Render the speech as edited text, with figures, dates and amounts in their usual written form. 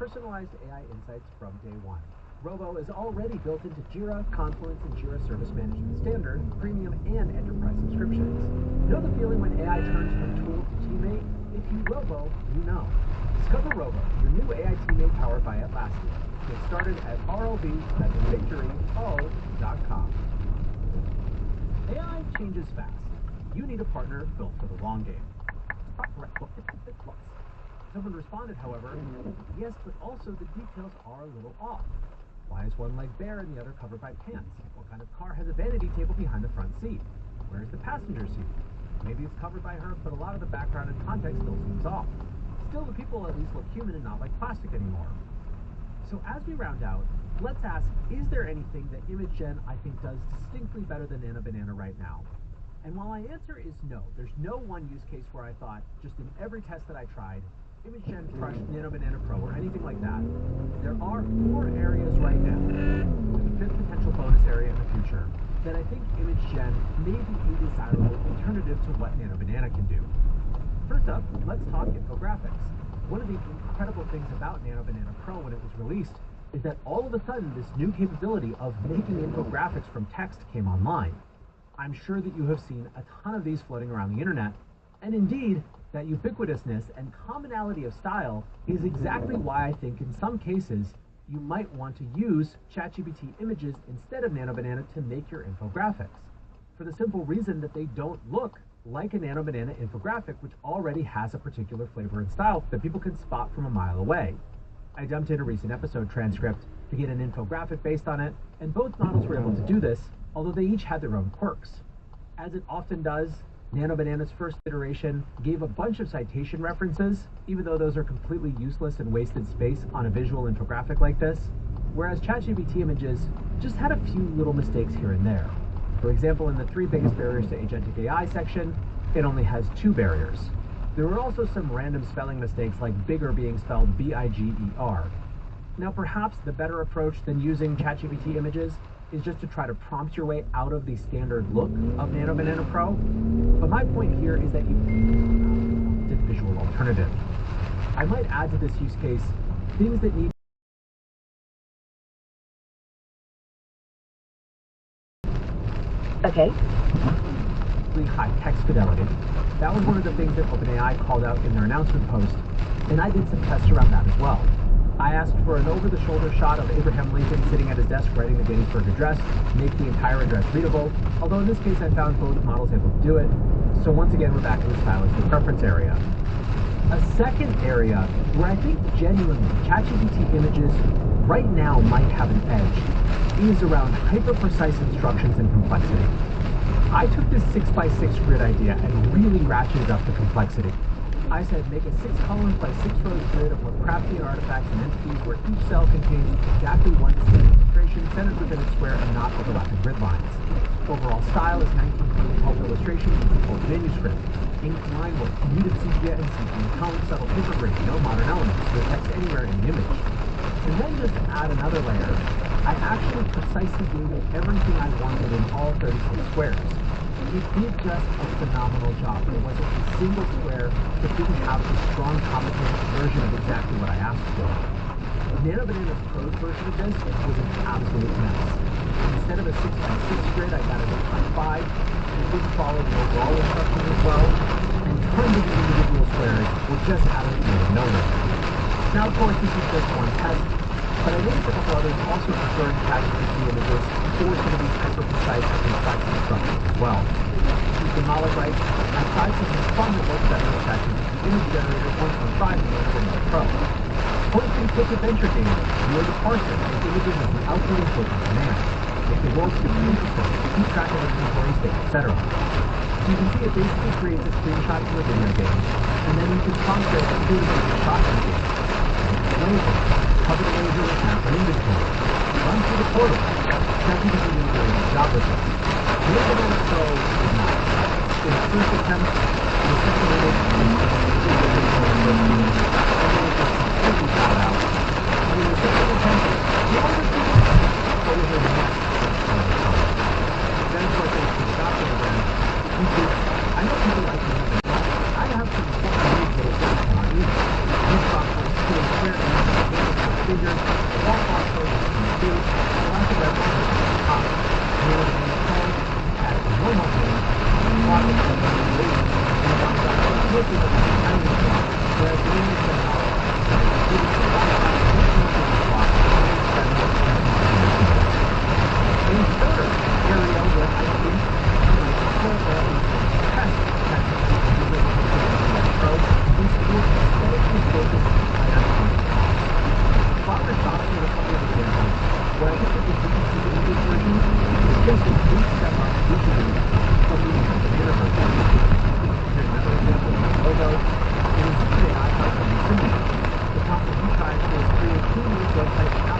Personalized AI insights from day one. Robo is already built into Jira, Confluence, and Jira Service Management Standard, Premium, and Enterprise subscriptions. Know the feeling when AI turns from tool to teammate? If you Robo, you know. Discover Robo, your new AI teammate powered by Atlassian. Get started at robvictoryO.com. AI changes fast. You need a partner built for the long game. Someone responded, however, yes, but also the details are a little off. Why is one leg bare and the other covered by pants? What kind of car has a vanity table behind the front seat? Where is the passenger seat? Maybe it's covered by her, but a lot of the background and context still seems off. Still, the people at least look human and not like plastic anymore. So as we round out, let's ask, is there anything that Image Gen I think does distinctly better than Nano Banana right now? And while my answer is no, there's no one use case where I thought, just in every test that I tried, Image Gen crushed Nano Banana Pro or anything like that. There are 4 areas right now, with a 5th potential bonus area in the future, that I think Image Gen may be a desirable alternative to what Nano Banana can do. First up, let's talk infographics. One of the incredible things about Nano Banana Pro when it was released is that all of a sudden this new capability of making infographics from text came online. I'm sure that you have seen a ton of these floating around the internet, and indeed, that ubiquitousness and commonality of style is exactly why I think in some cases you might want to use ChatGPT images instead of Nano Banana to make your infographics, for the simple reason that they don't look like a Nano Banana infographic, which already has a particular flavor and style that people can spot from a mile away. I dumped in a recent episode transcript to get an infographic based on it, and both models were able to do this, although they each had their own quirks. As it often does, Nano Banana's first iteration gave a bunch of citation references, even though those are completely useless and wasted space on a visual infographic like this, whereas ChatGPT images just had a few little mistakes here and there. For example, in the 3 biggest barriers to agentic AI section, it only has 2 barriers. There were also some random spelling mistakes like bigger being spelled B-I-G-E-R. Now perhaps the better approach than using ChatGPT images is just to try to prompt your way out of the standard look of Nano Banana Pro. But my point here is that you need a visual alternative. I might add to this use case things that need high text fidelity. That was one of the things that OpenAI called out in their announcement post, and I did some tests around that as well. I asked for an over-the-shoulder shot of Abraham Lincoln sitting at his desk writing the Gettysburg Address, make the entire address readable, although in this case I found both models able to do it, so once again we're back in the stylistic preference area. A second area where I think genuinely ChatGPT images right now might have an edge is around hyper-precise instructions and complexity. I took this 6x6 grid idea and really ratcheted up the complexity. I said make a 6-column by 6-row grid of crafty artifacts and entities where each cell contains exactly one distinct illustration centered within its square and not overlapping grid lines. Overall style is 1920 pulp illustrations and pulp manuscript. Inked line work, muted sepia and sepia tone, subtle paper grading, no modern elements, no text anywhere in the image. And then just to add another layer, I actually precisely gave it everything I wanted in all 36 squares. It did just a phenomenal job. There wasn't a single square that didn't have a strong competent version of exactly what I asked for. Nano Banana's Pro's version of this was an absolute mess. Instead of a 6x6 grid, I got it a 5. It didn't follow the overall instructions as well, and tons of individual squares were just out of nowhere. Now, of course, this is just one test, but I noticed a couple others also preferring ChatGPT images for some of these hyper-precise and complex instructions as well. Ethan Malik writes, I tried something fun that works better with ChatGPT Image Generator 1.5 in Nano Banana Pro. Point-and-click adventure game, view the parser, and images of the output input on command. Make the world super interesting, keep track of inventory state, etc. You can see it basically creates a screenshot from a video game, and then you can prompt it to do the shot in the game. Cover the laser with map and inventory. Run through the portal. ChatGPT is doing a good job with this. The Nano Pro is not. In its first attempt, it was separated and then it just completely shot out. And in the second attempt, the other two but with a mess of the color. Then of course there's the adoption again, which is, I know people like to use it, but I have some important needs that it's not used. These software skills where figures, all phosphorus and food, and lots of red markers at the top. Near the main code, at normal range, plot is set by the lead, and on the looking at the tiny plot, whereas the image set out, including the Wi-Fi, plot, in third area where I think my couple or at least test Pro is for aesthetically focused electronic costs. Father shops with a couple of examples where I think that if you can see the English version, it's just a big step up visually from the computer version. Here's another example of my logo. It is an AI help on the simulator. The process he tries is create two new websites out